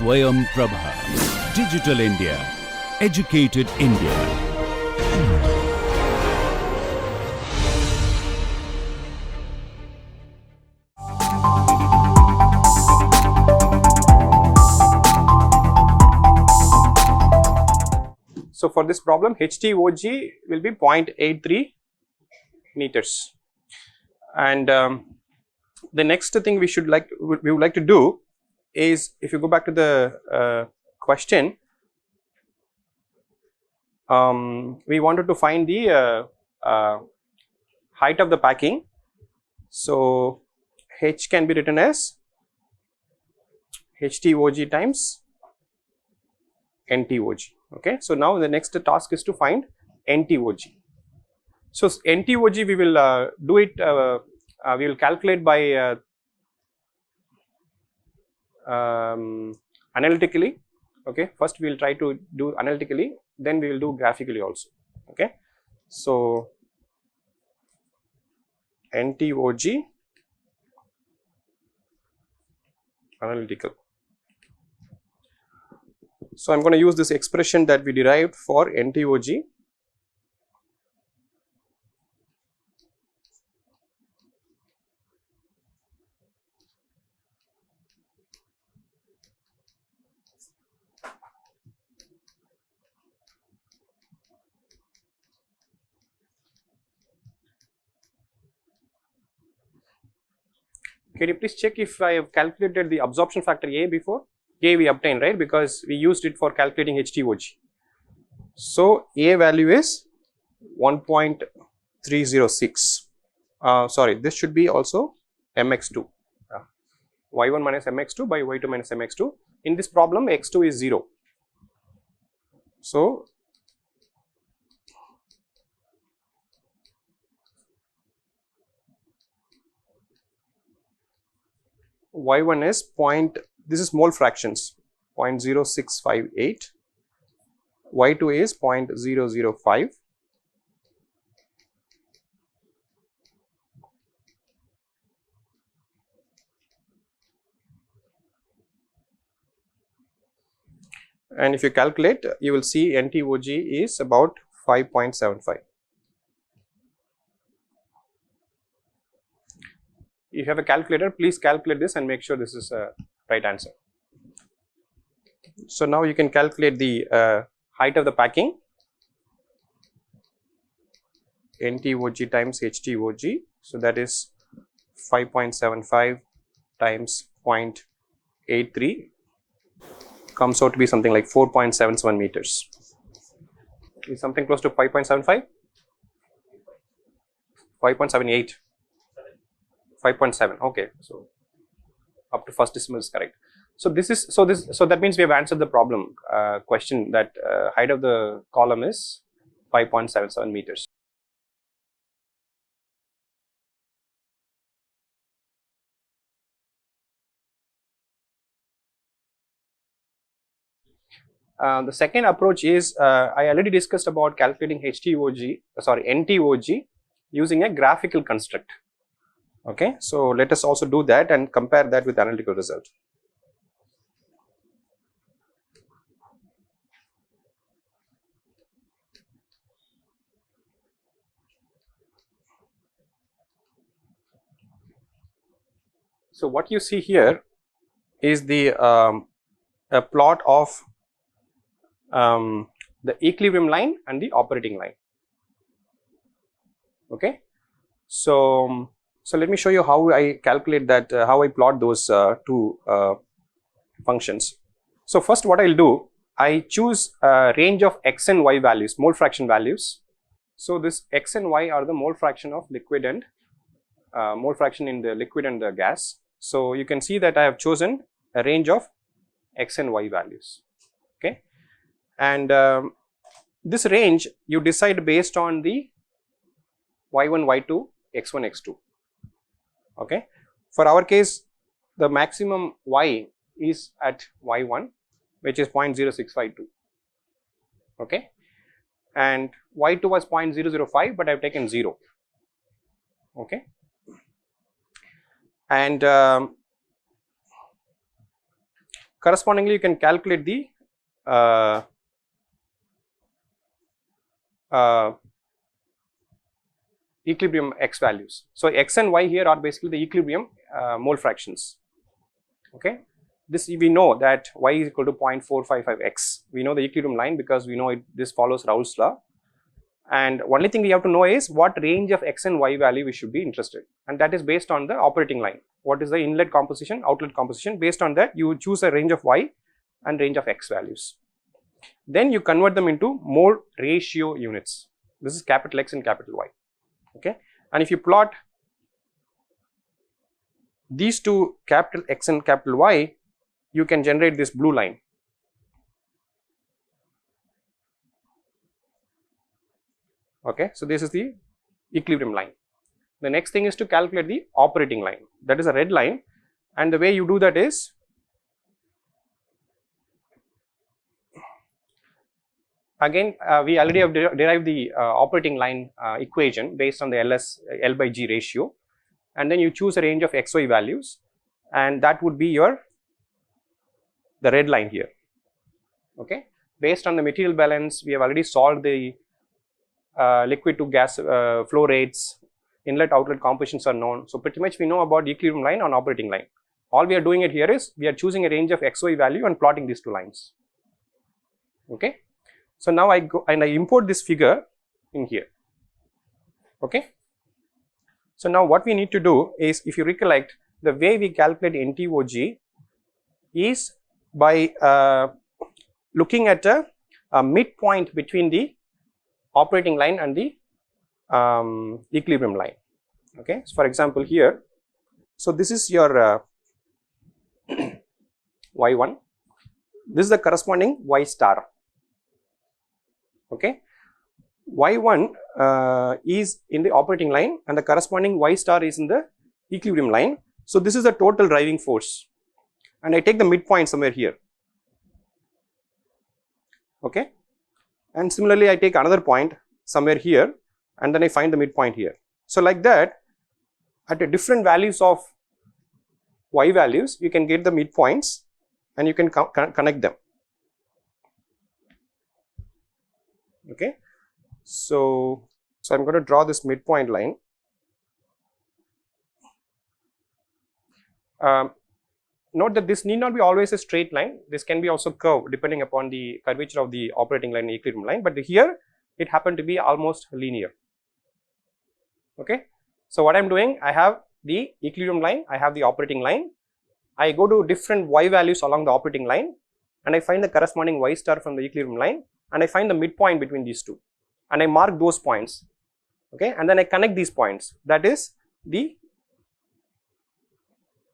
Swayam Prabha. Digital India. Educated India. So for this problem, HTOG will be 0.83 meters. And the next thing we would like to do is, if you go back to the question, we wanted to find the height of the packing. So H can be written as HTOG times NTOG. Okay, so now the next task is to find NTOG. So NTOG we will do it. We will calculate by analytically. Okay, first we will try to do analytically, then we will do graphically also. Okay, so NTOG analytical. So I'm going to use this expression that we derived for NTOG. Can you please check if I have calculated the absorption factor A before? A we obtained, right, because we used it for calculating HTOG. So A value is 1.306. Sorry, this should be also mx2. Y1 minus mx2 by y2 minus mx2. In this problem, x2 is 0. So y1 is this is mole fractions 0.0658, y2 is 0.005, and if you calculate, you will see NTOG is about 5.75. If you have a calculator, please calculate this and make sure this is a right answer. So now you can calculate the height of the packing, NTOG times HTOG. So that is 5.75 times 0.83 comes out to be something like 4.77 meters. Is something close to 5.75? 5.78. 5.7. Okay, so up to first decimal is correct. So that means we have answered the problem question that height of the column is 5.77 meters. The second approach is I already discussed about calculating NTOG using a graphical construct. Okay, so let us also do that and compare that with analytical result. So what you see here is the a plot of the equilibrium line and the operating line. Okay, so let me show you how I calculate that, how I plot those two functions. So first what I will do, I choose a range of x and y values, mole fraction values. So this x and y are the mole fraction of liquid and mole fraction in the liquid and the gas. So you can see that I have chosen a range of x and y values. Okay, and this range you decide based on the y1, y2, x1, x2. Okay, for our case, the maximum y is at y1, which is 0.0652. Okay, and y2 was 0.005, but I have taken 0. Okay, and Correspondingly, you can calculate the equilibrium x values. So x and y here are basically the equilibrium mole fractions. Okay, this we know that y is equal to 0.455x. We know the equilibrium line because we know this follows Raoult's law. And only thing we have to know is what range of x and y value we should be interested, and that is based on the operating line. What is the inlet composition, outlet composition? Based on that, you choose a range of y and range of x values. Then you convert them into mole ratio units. This is capital X and capital Y. Okay, and if you plot these two, capital X and capital Y, you can generate this blue line. Okay, so this is the equilibrium line. The next thing is to calculate the operating line, that is a red line, and the way you do that is again we already have derived the operating line equation based on the L by G ratio, and then you choose a range of xy values, and that would be the red line here. Okay, based on the material balance, we have already solved the liquid to gas flow rates, inlet outlet compositions are known. So pretty much we know about the equilibrium line on operating line. All we are doing it here is we are choosing a range of xy value and plotting these two lines. Okay, so now I go and I import this figure in here. Okay, so now what we need to do is, if you recollect, the way we calculate NTOG is by looking at a midpoint between the operating line and the equilibrium line. Okay, so for example here, so this is your y1, this is the corresponding y star. Okay, y1 is in the operating line and the corresponding y star is in the equilibrium line. So this is the total driving force, and I take the midpoint somewhere here. Okay, and similarly I take another point somewhere here, and then I find the midpoint here. So like that, at a different values of y values, you can get the midpoints and you can connect them. Okay, so I'm going to draw this midpoint line. Note that this need not be always a straight line. This can be also curved depending upon the curvature of the operating line and equilibrium line, but here it happened to be almost linear. Okay, so what I'm doing, I have the equilibrium line, I have the operating line, I go to different y values along the operating line, and I find the corresponding y star from the equilibrium line, and I find the midpoint between these two, and I mark those points. Okay, and then I connect these points. That is the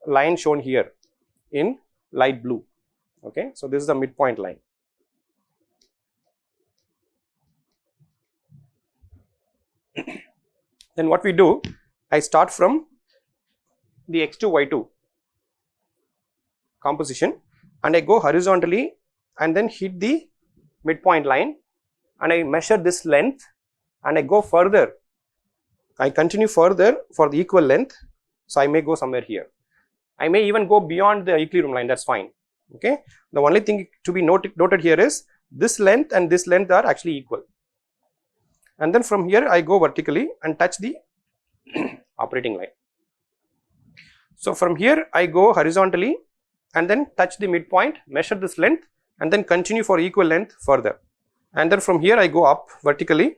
line shown here in light blue. Okay, so this is the midpoint line. Then what we do, I start from the x2 y2 composition, and I go horizontally and then hit the midpoint line, and I measure this length, and I go further, I continue further for the equal length. So I may go somewhere here, I may even go beyond the equilibrium line, that's fine. Okay, the only thing to be noted here is this length and this length are actually equal, and then from here I go vertically and touch the operating line. So from here I go horizontally and then touch the midpoint, measure this length, and then continue for equal length further, and then from here I go up vertically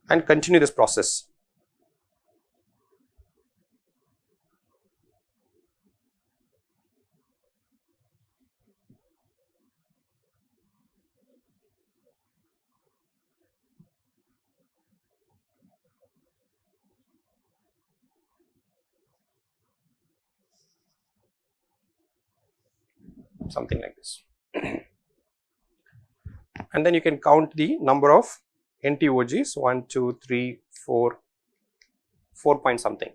and continue this process. Something like this. And then you can count the number of NTOGs, 1, 2, 3, 4, 4 point something.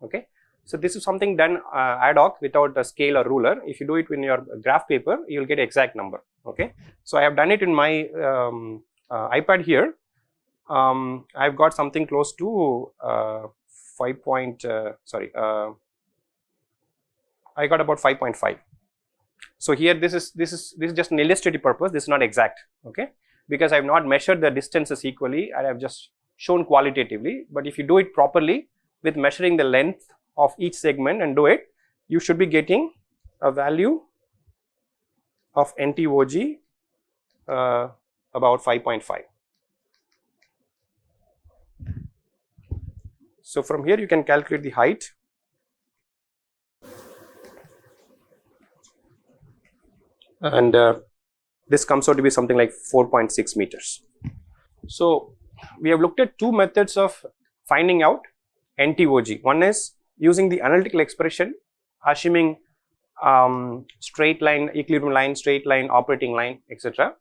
Okay, so this is something done ad hoc without a scale or ruler. If you do it in your graph paper, you will get exact number. Okay, so I have done it in my iPad here. I've got something close to I I got about 5.5. So here this is just an illustrative purpose. This is not exact, okay, because I have not measured the distances equally. I have just shown qualitatively. But if you do it properly with measuring the length of each segment and do it, you should be getting a value of NTOG about 5.5. So from here you can calculate the height. And this comes out to be something like 4.6 meters. So we have looked at two methods of finding out NTOG. One is using the analytical expression, assuming straight line, equilibrium line, straight line, operating line, etc.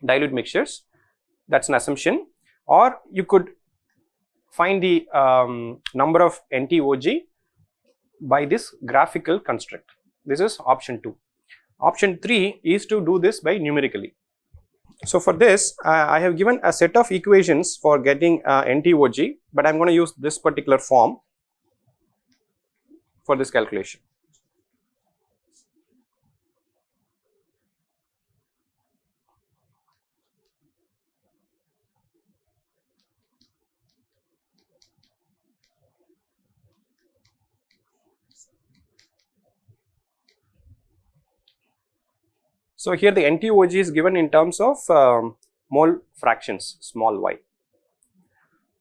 Dilute mixtures, that's an assumption. Or you could find the number of NTOG by this graphical construct. This is option 2. Option 3 is to do this by numerically. So for this, I have given a set of equations for getting NTOG, but I am going to use this particular form for this calculation. So here the NTOG is given in terms of mole fractions, small y.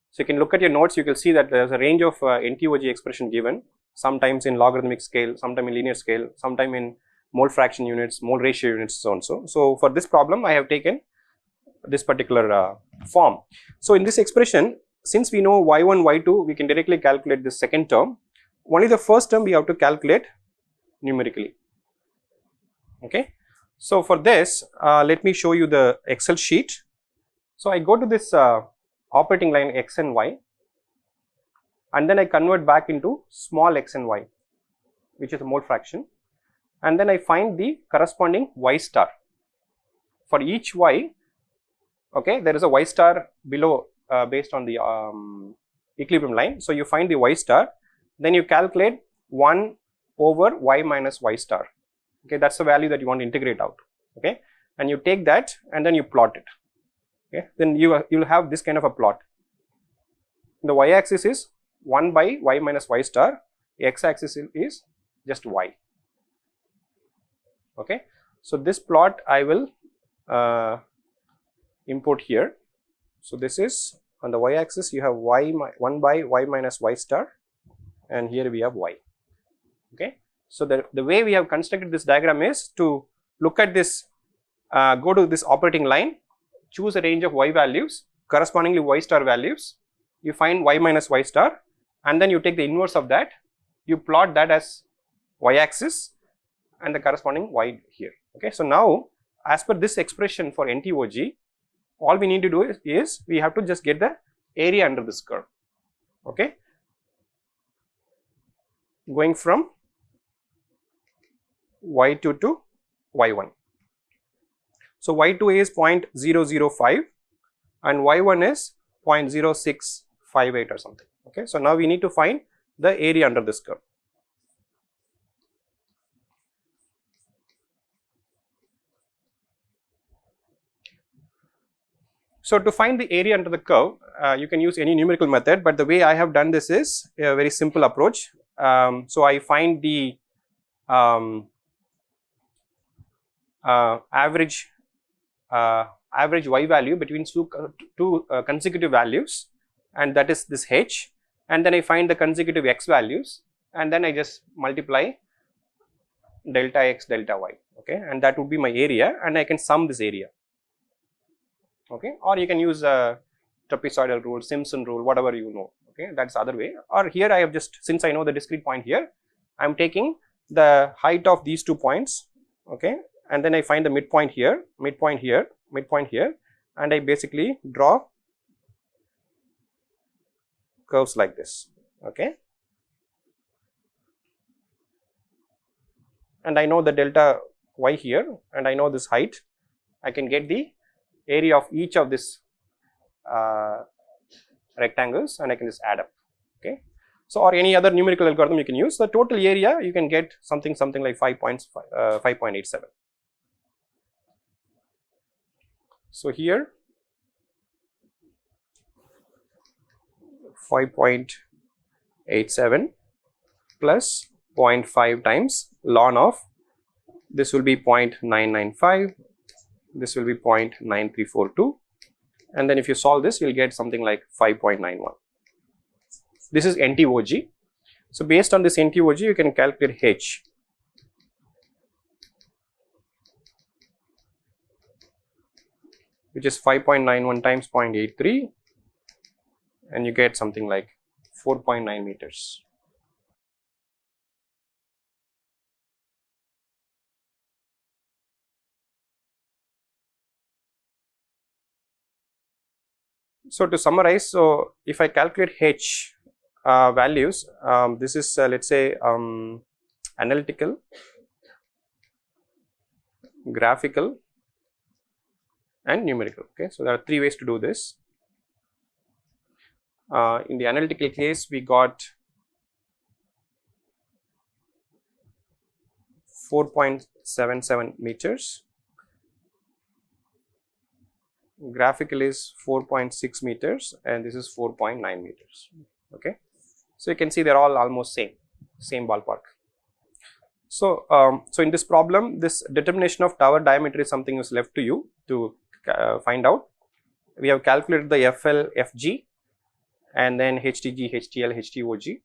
So you can look at your notes, you can see that there is a range of NTOG expression given, sometimes in logarithmic scale, sometimes in linear scale, sometimes in mole fraction units, mole ratio units, so on. So for this problem, I have taken this particular form. So in this expression, since we know y1, y2, we can directly calculate the second term. Only the first term we have to calculate numerically. Okay. So for this, let me show you the Excel sheet. So I go to this operating line x and y, and then I convert back into small x and y, which is a mole fraction, and then I find the corresponding y star. For each y, okay, there is a y star below based on the equilibrium line. So you find the y star, then you calculate 1 over y minus y star. Okay, that's the value that you want to integrate out. Okay, and you take that and then you plot it. Okay, then you will have this kind of a plot. The y axis is 1 by y minus y star, x axis is just y. Okay, so this plot I will import here. So this is on the y axis, you have 1 by y minus y star, and here we have y. Okay. So the way we have constructed this diagram is to look at this, go to this operating line, choose a range of y values, correspondingly y star values, you find y minus y star, and then you take the inverse of that, you plot that as y axis and the corresponding y here. Okay. So now as per this expression for NTOG, all we need to do is we have to just get the area under this curve. Okay. Going from y2 to y1. So y2 is 0.005 and y1 is 0.0658 or something. Okay, so now we need to find the area under this curve. So to find the area under the curve, you can use any numerical method, but the way I have done this is a very simple approach. So I find the average y value between two consecutive values, and that is this h, and then I find the consecutive x values, and then I just multiply delta x delta y. Okay, and that would be my area, and I can sum this area. Okay, or you can use a trapezoidal rule, Simpson rule, whatever you know. Okay, that's the other way. Or here I have just, since I know the discrete point here, I am taking the height of these 2 points. Okay, and then I find the midpoint here, midpoint here, midpoint here, and I basically draw curves like this. Okay, and I know the delta y here, and I know this height. I can get the area of each of this rectangles, and I can just add up. Okay, So, or any other numerical algorithm you can use, the total area you can get something like 5.87. So, here 5.87 plus 0.5 times ln of, this will be 0.995, this will be 0.9342, and then if you solve this, you will get something like 5.91. This is NTOG. So, based on this NTOG, you can calculate H. Which is 5.91 times 0.83, and you get something like 4.9 meters. So, to summarize, so if I calculate H values, this is let us say analytical, graphical and numerical. Okay, so there are 3 ways to do this. In the analytical case, we got 4.77 meters, graphical is 4.6 meters, and this is 4.9 meters. Okay, so you can see they are all almost same ballpark. So, so in this problem, this determination of tower diameter is something is left to you to find out. We have calculated the FL, FG, and then HTG, HTL, HTOG,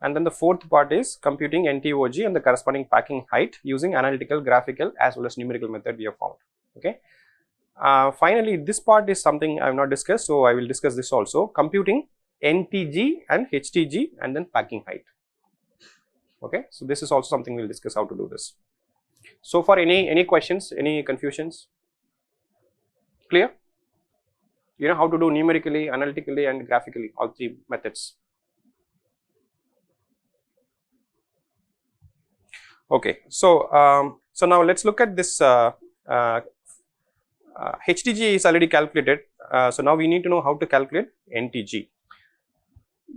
and then the fourth part is computing NTOG and the corresponding packing height using analytical, graphical as well as numerical method we have found. Okay. Finally, this part is something I have not discussed, so I will discuss this also, computing NTG and HTG and then packing height. Okay, so this is also something we will discuss how to do this. So far, any questions, any confusions? Clear? You know how to do numerically, analytically and graphically, all 3 methods. Okay, so so now let's look at this. HTG is already calculated, so now we need to know how to calculate NTG.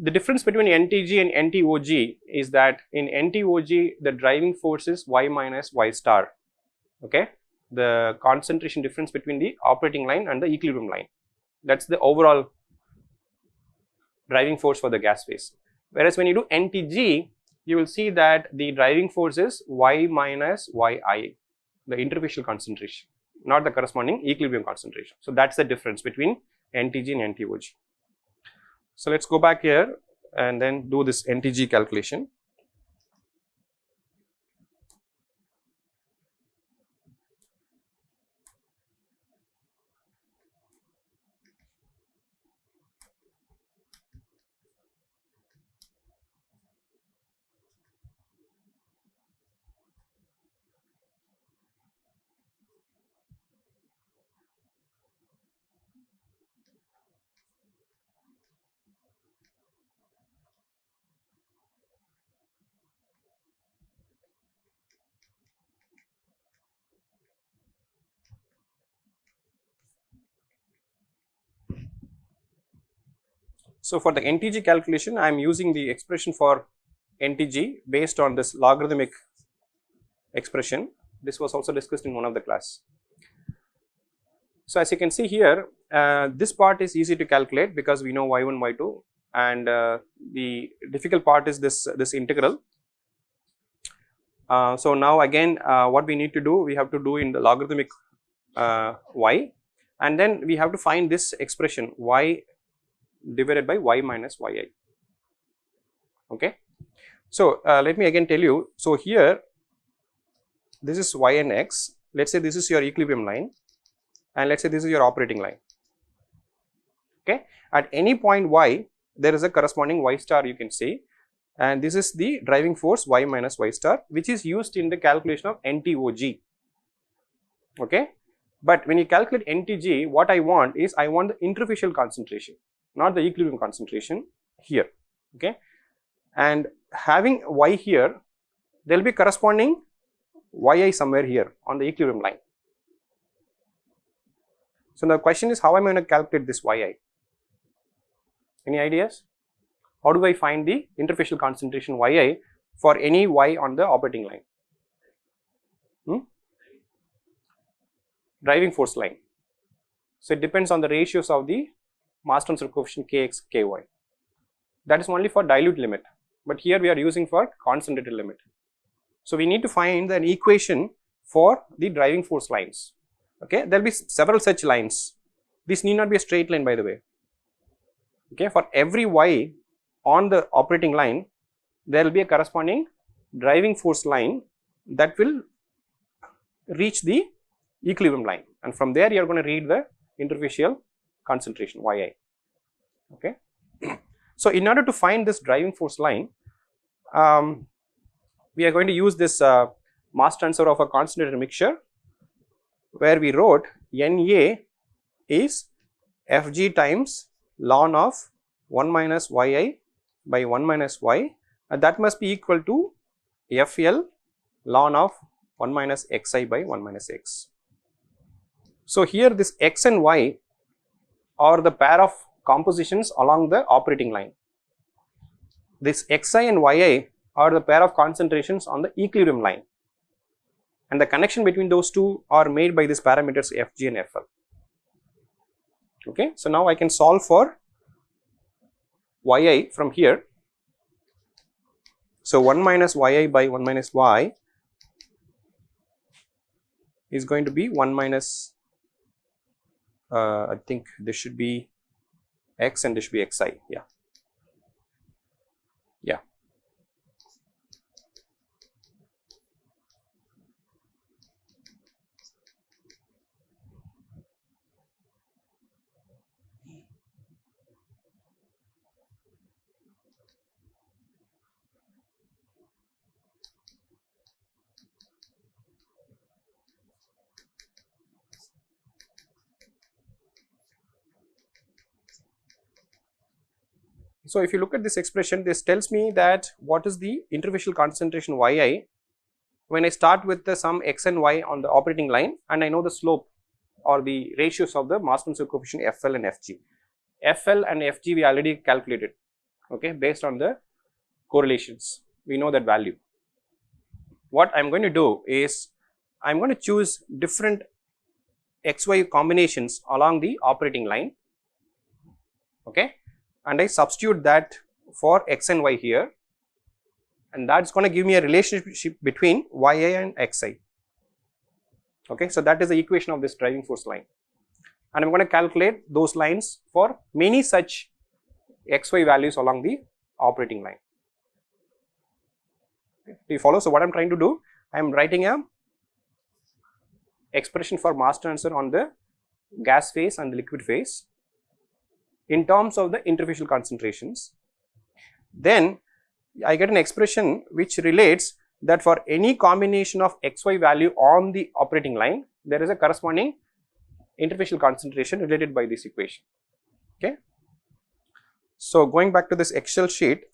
The difference between NTG and NTOG is that in NTOG the driving force is Y minus Y star. Okay, the concentration difference between the operating line and the equilibrium line, that's the overall driving force for the gas phase. Whereas when you do NTG, you will see that the driving force is Y minus Yi, the interfacial concentration, not the corresponding equilibrium concentration. So that's the difference between NTG and NTOG. So let's go back here and then do this NTG calculation. So for the NTG calculation, I am using the expression for NTG based on this logarithmic expression. This was also discussed in one of the class. So as you can see here, this part is easy to calculate because we know y1, y2, and the difficult part is this integral. So now again, what we need to do, we have to do in the logarithmic y, and then we have to find this expression y divided by y minus yi. Okay, so let me again tell you. So here, this is y and x. Let's say this is your equilibrium line, and let's say this is your operating line. Okay, at any point y, there is a corresponding y star, you can say, and this is the driving force y minus y star, which is used in the calculation of NTOG. Okay, but when you calculate NTG, what I want is I want the interfacial concentration, not the equilibrium concentration here. Okay, and having y here, there will be corresponding yi somewhere here on the equilibrium line. So the question is, how am I going to calculate this yi? Any ideas? how do I find the interfacial concentration yi for any y on the operating line? Driving force line. So it depends on the ratios of the mass transfer coefficient kx, ky. That is only for dilute limit, but here we are using for concentrated limit. So we need to find an equation for the driving force lines. Okay, there will be several such lines. This need not be a straight line, by the way. Okay, for every y on the operating line, there will be a corresponding driving force line that will reach the equilibrium line, and from there you are going to read the interfacial concentration yi. Okay. So in order to find this driving force line, we are going to use this mass transfer of a concentrated mixture, where we wrote Na is Fg times ln of 1 minus yi by 1 minus y, and that must be equal to Fl ln of 1 minus xi by 1 minus x. So here this x and y are the pair of compositions along the operating line. This xi and yi are the pair of concentrations on the equilibrium line, and the connection between those two are made by these parameters Fg and Fl. Okay, so now I can solve for yi from here. So 1 minus yi by 1 minus y is going to be 1 minus, I think this should be x and this should be xi, yeah. So if you look at this expression, this tells me that what is the interfacial concentration yi when I start with the sum x and y on the operating line, and I know the slope or the ratios of the mass transfer coefficient Fl and Fg. Fl and Fg we already calculated, okay, based on the correlations, we know that value. What I am going to do is I am going to choose different xy combinations along the operating line, okay, and I substitute that for x and y here, and that is going to give me a relationship between yi and xi. Okay, so that is the equation of this driving force line, and I am going to calculate those lines for many such xy values along the operating line. Okay, do you follow? So what I am trying to do, I am writing a expression for mass transfer on the gas phase and the liquid phase in terms of the interfacial concentrations. Then I get an expression which relates that for any combination of xy value on the operating line, there is a corresponding interfacial concentration related by this equation. Okay. So going back to this Excel sheet,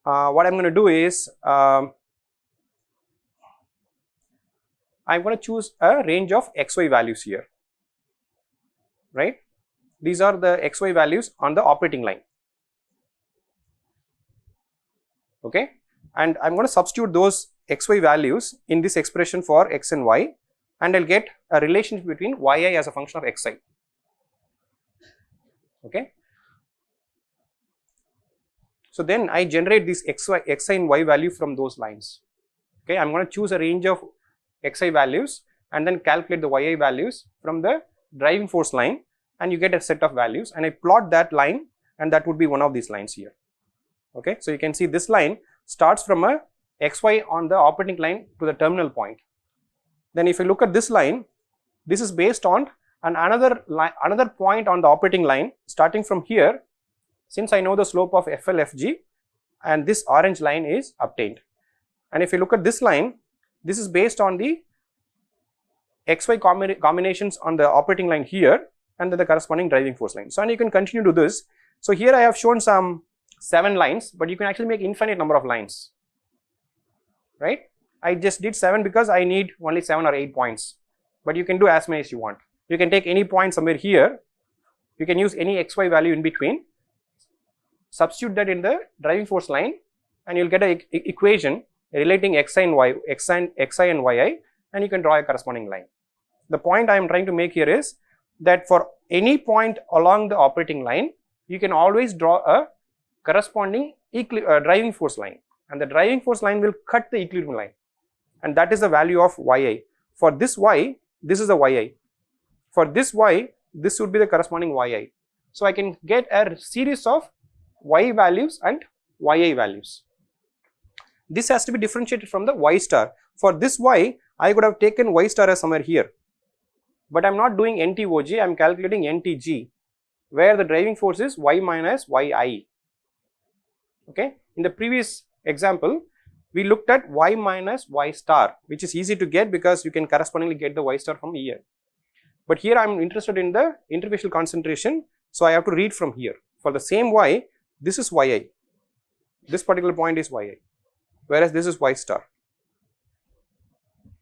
what I am going to do is I am going to choose a range of xy values here, right. These are the xy values on the operating line, okay, and I am going to substitute those xy values in this expression for x and y, and I will get a relationship between yi as a function of xi, okay. So then I generate this xi and y value from those lines, okay. I am going to choose a range of xi values and then calculate the yi values from the driving force line, and you get a set of values, and I plot that line, and that would be one of these lines here, okay. So you can see this line starts from a xy on the operating line to the terminal point. Then if you look at this line, this is based on another point on the operating line starting from here, since I know the slope of Fl Fg, and this orange line is obtained. And if you look at this line, this is based on the xy combinations on the operating line here, and then the corresponding driving force line. So and you can continue to this. So here I have shown some 7 lines, but you can actually make infinite number of lines, right. I just did 7 because I need only 7 or 8 points, but you can do as many as you want. You can take any point somewhere here, you can use any xy value in between, substitute that in the driving force line, and you'll get an equation relating xi and y, xi and yi, and you can draw a corresponding line. The point I am trying to make here is that for any point along the operating line, you can always draw a corresponding driving force line, and the driving force line will cut the equilibrium line, and that is the value of yi. For this y, this is the yi. For this y, this would be the corresponding yi. So I can get a series of y values and yi values. This has to be differentiated from the y star. For this y, I could have taken y star as somewhere here, but I am not doing NTOG, I am calculating NTG, where the driving force is y minus yi. Okay. In the previous example, we looked at y minus y star, which is easy to get because you can correspondingly get the y star from here. But here I am interested in the interfacial concentration, so I have to read from here. For the same y, this is yi, this particular point is yi, whereas this is y star.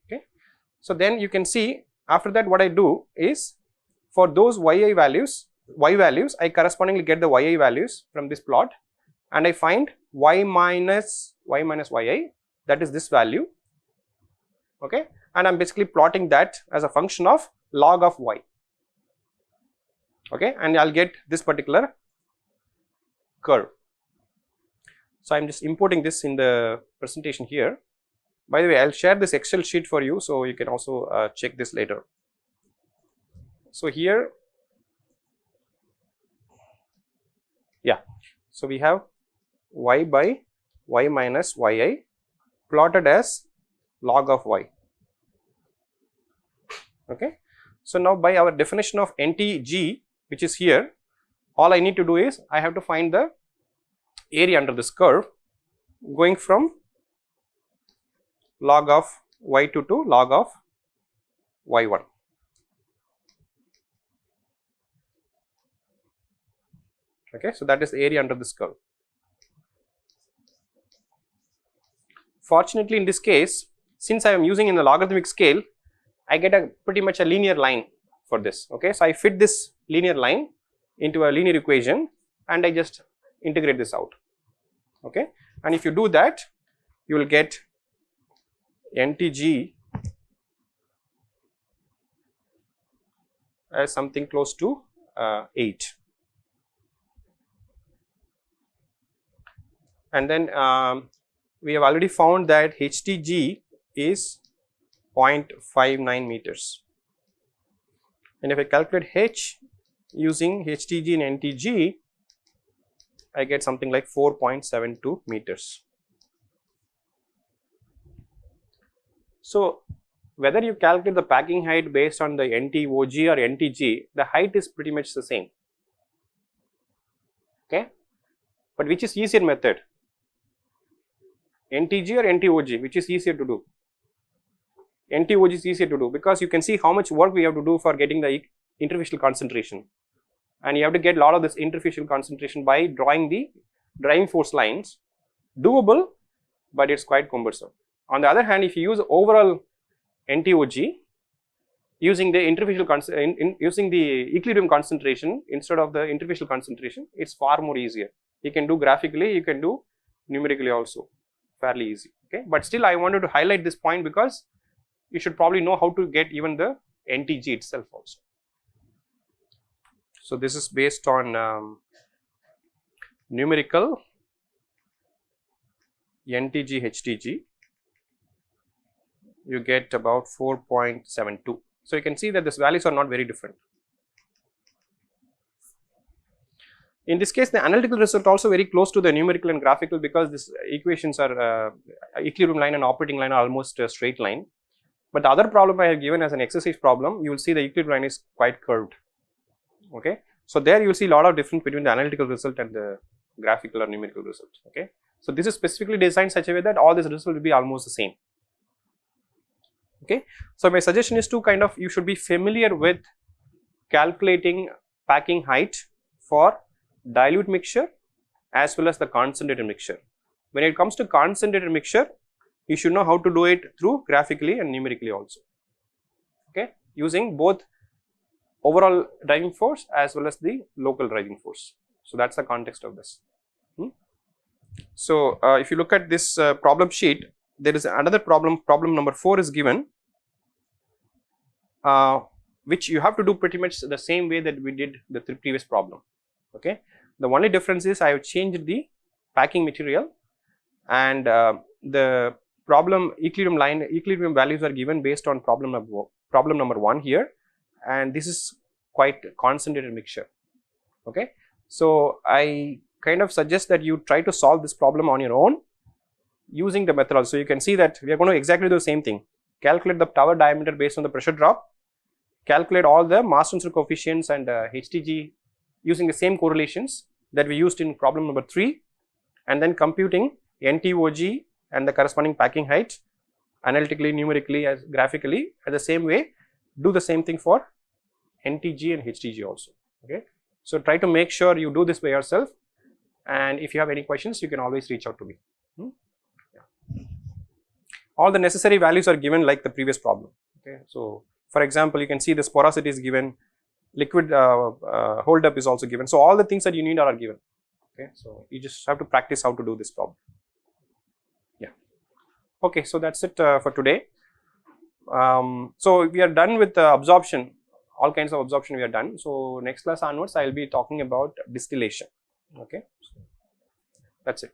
Okay. So then you can see after that what I do is, for those y values, I correspondingly get the yi values from this plot, and I find y minus yi, that is this value. Okay. And I am basically plotting that as a function of log of y. Okay. And I will get this particular curve. So I am just importing this in the presentation here. By the way, I will share this Excel sheet for you, so you can also check this later. So here, yeah, so we have y by y minus yi plotted as log of y. Okay. So now by our definition of NTG, which is here, all I need to do is I have to find the area under this curve going from log of y2 to log of y1. Okay, so that is the area under this curve. Fortunately, in this case, since I am using in the logarithmic scale, I get a pretty much a linear line for this. Okay, so I fit this linear line into a linear equation and I just integrate this out. Okay, and if you do that, you will get NTG as something close to 8. And then we have already found that HTG is 0.59 meters. And if I calculate H using HTG and NTG, I get something like 4.72 meters. So whether you calculate the packing height based on the NTOG or NTG, the height is pretty much the same. Okay, but which is easier method? NTG or NTOG, which is easier to do? NTOG is easier to do because you can see how much work we have to do for getting the interfacial concentration, and you have to get a lot of this interfacial concentration by drawing the driving force lines. Doable, but it's quite cumbersome. On the other hand, if you use overall NTOG using the interfacial using the equilibrium concentration instead of the interfacial concentration, it's far more easier. You can do graphically, you can do numerically also, fairly easy. Okay, but still I wanted to highlight this point because you should probably know how to get even the NTG itself also. So this is based on numerical NTG HTG. You get about 4.72. So you can see that these values are not very different. In this case, the analytical result also very close to the numerical and graphical because these equations are equilibrium line and operating line are almost a straight line. But the other problem I have given as an exercise problem, you will see the equilibrium line is quite curved. Okay, so there you will see a lot of difference between the analytical result and the graphical or numerical result. Okay, so this is specifically designed such a way that all this result will be almost the same. Okay, so my suggestion is to you should be familiar with calculating packing height for dilute mixture as well as the concentrated mixture. When it comes to concentrated mixture, you should know how to do it through graphically and numerically also. Okay, using both overall driving force as well as the local driving force. So that's the context of this. So if you look at this problem sheet, there is another problem. Problem number 4 is given, which you have to do pretty much the same way that we did the previous problem. Okay, the only difference is I have changed the packing material, and the problem equilibrium values are given based on problem number 1 here, and this is quite concentrated mixture. Okay, so I kind of suggest that you try to solve this problem on your own using the methodology. So you can see that we are going to exactly do the same thing. Calculate the tower diameter based on the pressure drop, calculate all the mass transfer coefficients and HTG using the same correlations that we used in problem number 3, and then computing NTOG and the corresponding packing height analytically, numerically, as graphically. At the same way, do the same thing for NTG and HTG also. Okay, so try to make sure you do this by yourself, and if you have any questions, you can always reach out to me. Yeah. All the necessary values are given like the previous problem. Okay, so for example, you can see this porosity is given, liquid hold up is also given. So all the things that you need are given. Okay, so you just have to practice how to do this problem. Yeah. Okay, so that's it for today. So we are done with absorption. All kinds of absorption we are done. So next class onwards, I will be talking about distillation. Okay, so that's it.